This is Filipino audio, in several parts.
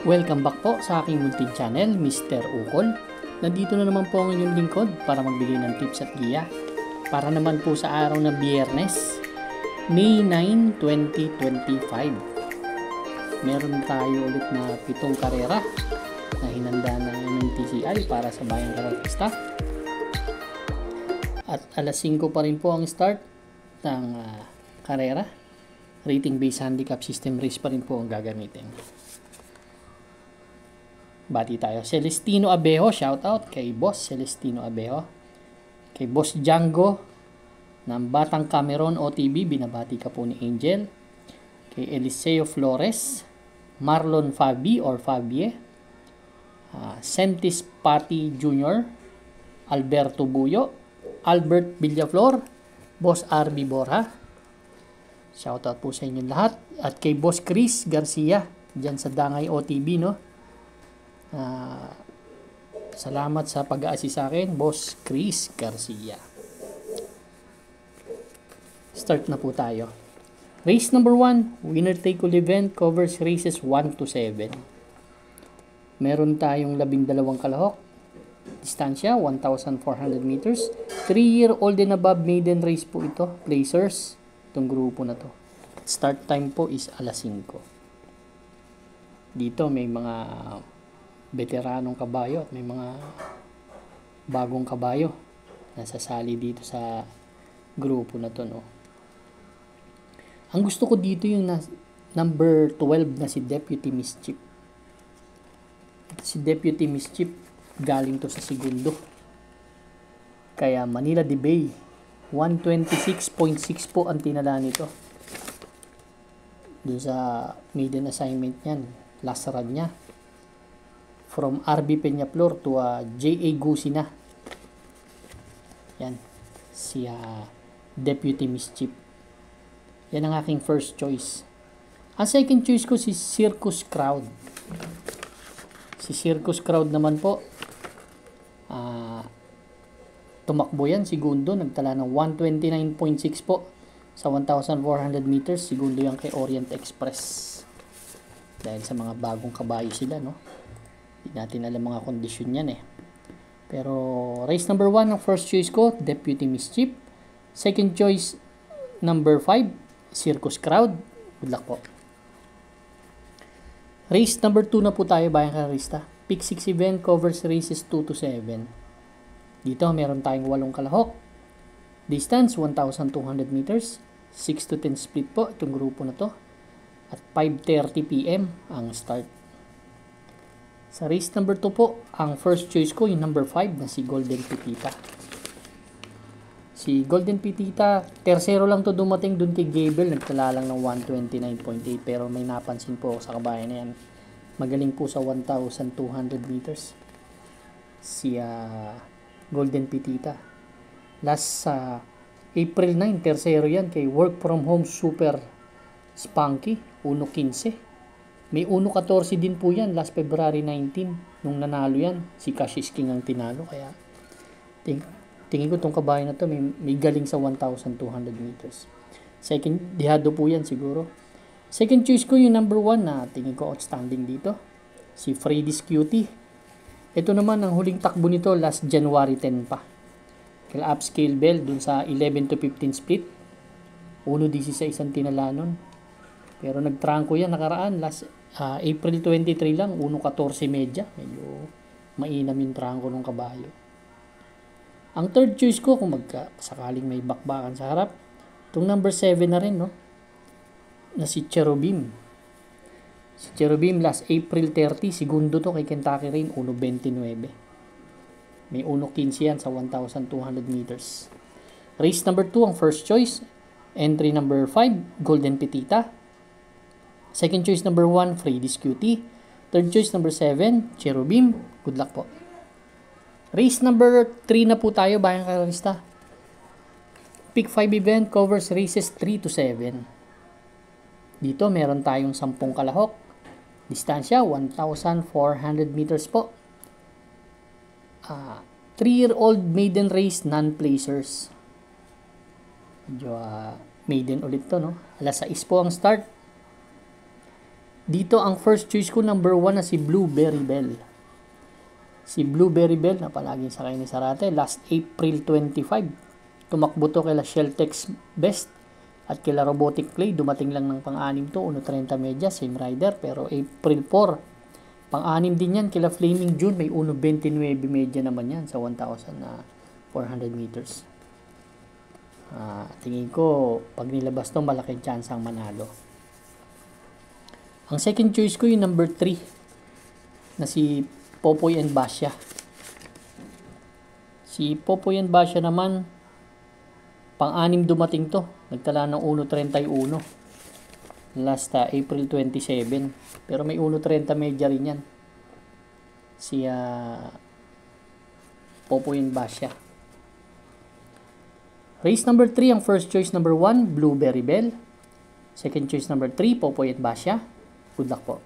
Welcome back po sa aking munting channel, Mr. Ukol. Nandito na naman po ang inyong lingkod para magbigay ng tips at giya. Para naman po sa araw na Biyernes, May 9, 2025. Meron tayo ulit na 7 karera na hinanda ng MMTCI para sa Bayang Karerista. At alas 5 pa rin po ang start ng karera. Rating based handicap system race pa rin po ang gagamitin. Bati tayo. Celestino Abejo, shout out kay Boss Celestino Abejo. Kay Boss Django ng Batang Cameron OTB, binabati ka po ni Angel. Kay Eliseo Flores, Marlon Fabi or Fabie, Sentis Pati Jr., Alberto Buyo, Albert Villaflor, Boss RB Borja. Shout out po sa inyo lahat. At kay Boss Chris Garcia, dyan sa Dangay OTB, no? Salamat sa pag-a-assist sa akin, Boss Chris Garcia. Start na po tayo. Race number 1, winner take all event, covers races 1 to 7. Meron tayong 12 kalahok. Distansya 1,400 meters. 3-year-old and above maiden race po ito. Placers, itong grupo na to. Start time po is alas 5. Dito may mga veteranong kabayo at may mga bagong kabayo na sasali dito sa grupo na to, no. Ang gusto ko dito yung number 12 na si Deputy Mischief. Si Deputy Mischief galing to sa segundo. Kaya Manila de Bay 126.6 po ang tinala nito. Doon sa maiden assignment niyan, last run niya. From RB Peñaflor to J.A. Gusina. Yan. Si Deputy Mischief. Yan ang aking first choice. Ang second choice ko si Circus Crowd. Si Circus Crowd naman po, tumakbo yan. Segundo, nagtala ng 129.6 po sa 1,400 meters. Segundo yan kay Orient Express. Dahil sa mga bagong kabayo sila, no? Hindi natin alam mga kondisyon yan eh. Pero race number 1 ang first choice ko, Deputy Mischief. Second choice, number 5, Circus Crowd. Good luck po. Race number 2 na po tayo, Bayang Karerista. Pick 6 event, covers races 2 to 7. Dito meron tayong 8 kalahok. Distance 1,200 meters. 6 to 10 split po itong grupo na to. At 5:30 PM ang start. Sa race number 2 po, ang first choice ko yung number 5 na si Golden Pitita. Si Golden Pitita, tersero lang to dumating dun kay Gable, nagtala lang ng 129.8, pero may napansin po sa kabayan na yan. Magaling po sa 1,200 meters. Si Golden Pitita. Last April 9, tersero yan kay Work From Home Super Spunky, 1.15. May 1.14 din po yan last February 19 nung nanalo yan. Si Cassius King ang tinalo. Kaya tingin ko itong kabayan na to may galing sa 1,200 meters. Second, dihado po yan siguro. Second choice ko yung number 1 na tingin ko outstanding dito. Si Freddy's Cutie. Ito naman ang huling takbo nito last January 10 pa. Kaya upscale bell dun sa 11 to 15 split. 1.16 ang tinala nun. Pero nagtrangko yan nakaraan last April 23 lang, 1.14 medya. Medyo mainam yung trangko ng kabayo. Ang third choice ko, kung sakaling may bakbakan sa harap, itong number 7 na rin, no? Na si Cherubim. Si Cherubim last April 30, segundo to kay Kentucky Rain, 1.29. May 1.15 yan sa 1,200 meters. Race number 2, ang first choice. Entry number 5, Golden Pitita. Second choice number 1, Freddy's Cutie. Third choice number 7, Cherubim. Good luck po. Race number 3 na po tayo, Bayang Karerista. Pick 5 event, covers races 3 to 7. Dito meron tayong 10 kalahok. Distansya 1,400 meters po. 3-year-old maiden race, non-placers. Medyo maiden ulit to, no? Alas 6 po ang start. Dito ang first choice ko, number 1 na si Blueberry Bell. Si Blueberry Bell na palaging sakay ni Sarate, last April 25. Tumakbo to kila Sheltex Best at kila Robotic Play. Dumating lang ng pang-anim to, 1.30 media, same rider, pero April 4. Pang-anim din yan, kila Flaming June, may 1.29 media naman yan sa 1,400 meters. Tingin ko, pag nilabas to, malaking chance ang manalo. Ang second choice ko yung number 3 na si Popoy and Basya. Si Popoy and Basya naman, pang-anim dumating to. Nagtala ng 1.31. Last April 27. Pero may 1.30 media rin yan. Si Popoy and Basya. Race number 3, ang first choice number 1, Blueberry Bell. Second choice number 3, Popoy and Basya. Good luck po.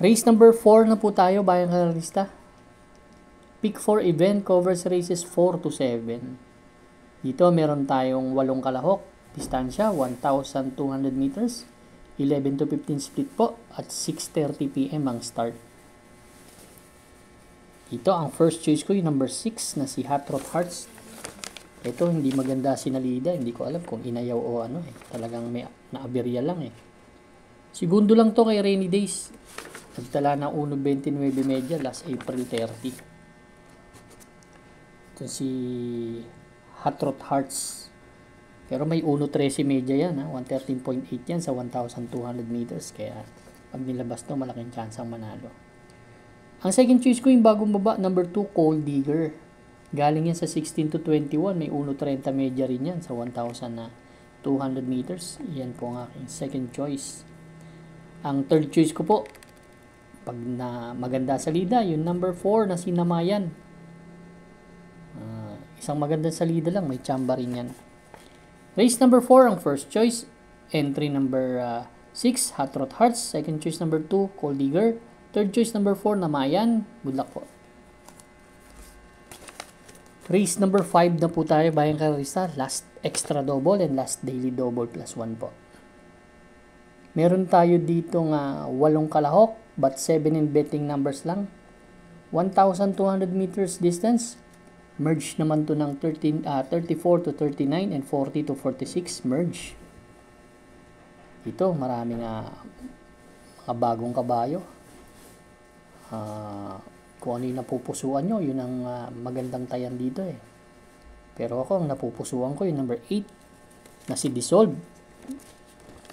Race number 4 na po tayo, bayang karalista. Pick 4 event covers races 4 to 7. Dito meron tayong 8 kalahok. Distansya 1,200 meters. 11 to 15 split po. At 6:30 PM ang start. Dito ang first choice ko yung number 6 na si Hot Rod Hearts. Ito hindi maganda sinalida. Hindi ko alam kung inayaw o ano eh. Talagang may naaberya lang eh. Segundo lang to kay Rainy Days. Nagtala na 1.29 media last April 30. Ito si Hot Rod Hearts. Pero may 1.13 media yan. 113.8 yan sa 1,200 meters. Kaya pag nilabas to, malaking chance ang manalo. Ang second choice ko yung bagong baba, number 2, Cold Digger. Galing yan sa 16 to 21. May 1.30 media rin yan sa 1,200 meters. Yan po ang aking second choice. Ang third choice ko po, pag na maganda salida, yung number 4 na si Namayan. Isang magandang salida lang, may chamba rin yan. Race number 4, ang first choice. Entry number 6, Hot Rod Hearts. Second choice number 2, Cold Digger. Third choice number 4, Namayan. Good luck po. Race number 5 na po tayo, bayang karalista. Last extra double and last daily double plus 1 po. Meron tayo dito nga 8 kalahok but 7 in betting numbers lang. 1,200 meters distance. Merge naman to ng 34 to 39 and 40 to 46 merge. Ito maraming mga bagong kabayo. Kung ano yung napupusuan nyo, yun ang magandang tayan dito eh. Pero ako, ang napupusuan ko yung number 8 na si Dissolve.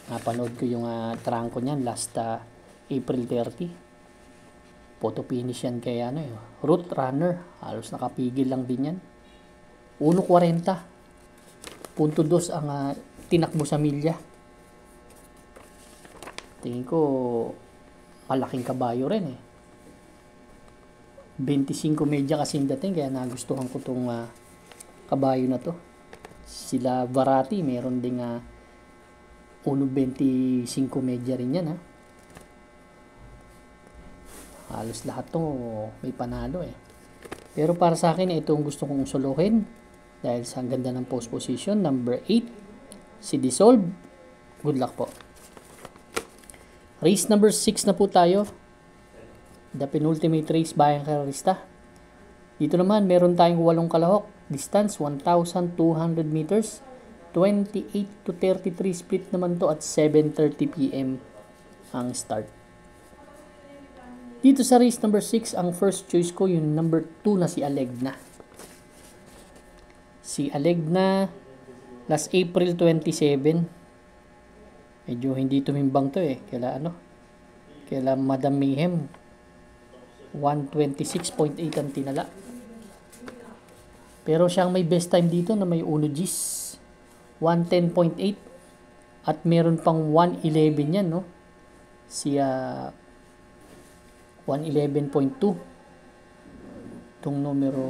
Napanood ko yung trangko niyan last April 30. Photo finish yan kay Root Runner. Halos nakapigil lang din yan. 1.40. .2 ang tinakbo sa milya. Tingin ko malaking kabayo rin eh. 25 media kasi dating kaya nagustuhan ko tong kabayo na to. Sila Varati meron ding 1.25 media rin yan halos lahat to may panalo eh. Pero para sa akin ito ang gusto kong solohin dahil sa ganda ng post position. Number 8 si Dissolve. Good luck po. Race number 6 na po tayo, the penultimate race bayang karalista. Dito naman meron tayong 8 kalahok. Distance 1,200 meters. 28 to 33 split naman to at 7:30 PM ang start. Dito sa race number 6, ang first choice ko yung number 2 na si Alegna. Si Alegna last April 27. Medyo hindi tumimbang to eh. Kaila Madam Mayhem. 126.8 ang tinala. Pero siyang may best time dito na may 1 Gs. 110.8 at meron pang 111 yan si 111.2 itong numero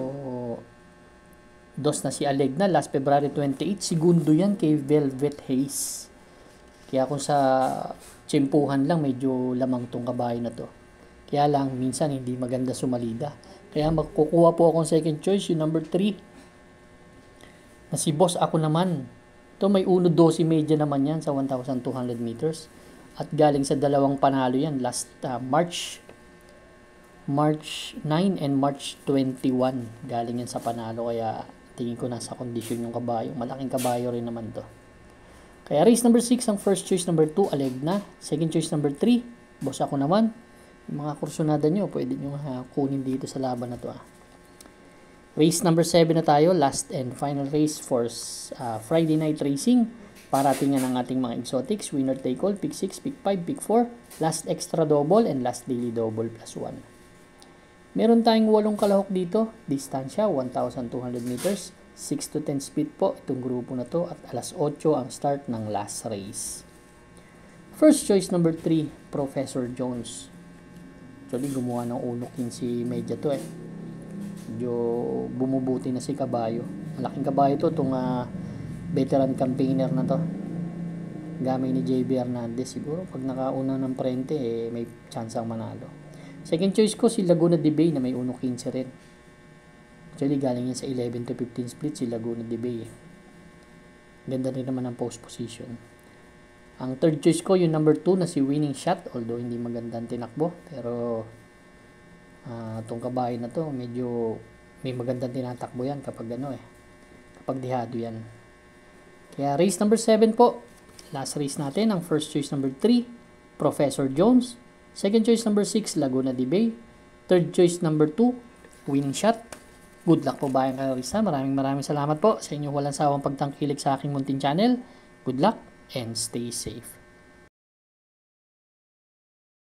2 na si Alegna last February 28. Segundo yan kay Velvet Haze. Kaya kung sa tsempuhan lang medyo lamang tong kabayo na to, kaya lang minsan hindi maganda sumalida. Kaya magkukuha po akong second choice yung number 3 na si Boss Ako Naman. Ito may 1.12 media naman yan sa 1,200 meters. At galing sa dalawang panalo yan last March 9 and March 21. Galing yan sa panalo, kaya tingin ko nasa kondisyon yung kabayo. Malaking kabayo rin naman to. Kaya race number 6 ang first choice number 2, Alegna. Second choice number 3, boss ako naman. Yung mga kursunada nyo, pwede nyo kunin dito sa laban na to. Race number 7 na tayo, last and final race for Friday night racing. Paratingan ang ating mga exotics, winner take all, pick 6, pick 5, pick 4, last extra double, and last daily double plus 1. Meron tayong 8 kalahok dito, distansya 1,200 meters, 6 to 10 speed po itong grupo na to, at alas 8 ang start ng last race. First choice number 3, Professor Jones. Actually, gumawa ng unokin si Medya to Medyo bumubuti na si kabayo. Malaking kabayo to, itong veteran campaigner na to. Gamay ni JB Hernandez. Siguro pag nakauna ng prente, may chance ang manalo. Second choice ko si Laguna de Bay na may 1.15 rin. Actually, galing yan sa 11 to 15 split si Laguna de Bay. Ganda rin naman ang post position. Ang third choice ko, yung number 2 na si Winning Shot. Although hindi magandang tinakbo. Pero itong kabayo na to, medyo may magandang tinatakbo yan kapag kapag dihado yan. Kaya race number 7 po. Last race natin, ang first choice number 3, Professor Jones. Second choice number 6, Laguna de Bay. Third choice number 2, Winning Shot. Good luck po Bayang Karista. Maraming salamat po sa inyong walang sawang pagtangkilik sa aking munting channel. Good luck and stay safe.